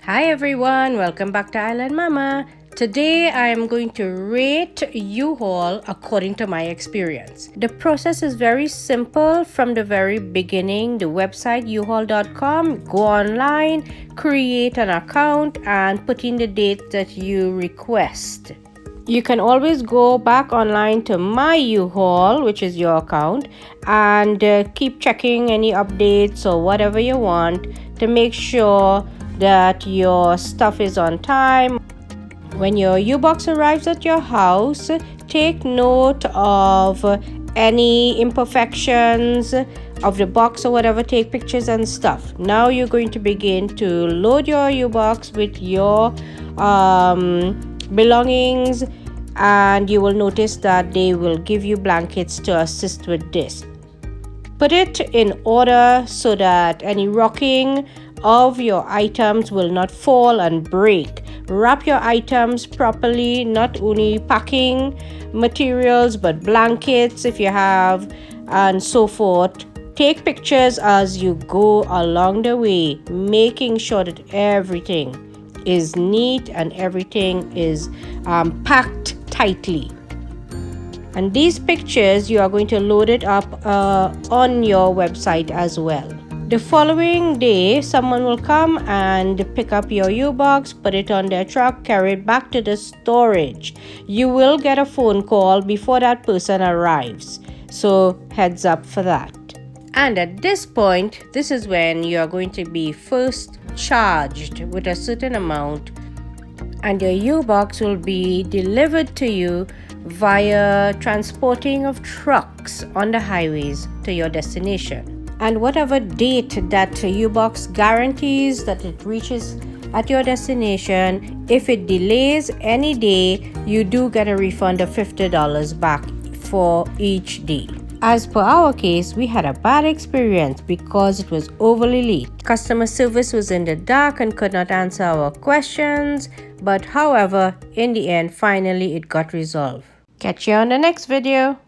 Hi everyone, welcome back to Island Mama. Today I am going to rate U-Haul according to my experience. The process is very simple from the very beginning. The website uhaul.com, go online, create an account and put in the date that you request. You can always go back online to my U-Haul, which is your account, and keep checking any updates or whatever you want to make sure that your stuff is on time. When your U-Box arrives at your house, take note of any imperfections of the box or whatever. Take pictures and stuff. Now you're going to begin to load your U-Box with your belongings, and you will notice that they will give you blankets to assist with this. Put it in order so that any rocking of your items will not fall and break. Wrap your items properly, not only packing materials but blankets if you have, and so forth. Take pictures as you go along the way, making sure that everything is neat and everything is packed tightly. And these pictures, you are going to load it up on your website as well. The following day, someone will come and pick up your U-Box, put it on their truck, carry it back to the storage. You will get a phone call before that person arrives. So heads up for that. And at this point, this is when you are going to be first charged with a certain amount, and your U-Box will be delivered to you via transporting of trucks on the highways to your destination. And whatever date that U-Box guarantees that it reaches at your destination, if it delays any day, you do get a refund of $50 back for each day. As per our case, we had a bad experience because it was overly late. Customer service was in the dark and could not answer our questions, but however, in the end, finally it got resolved. Catch you on the next video.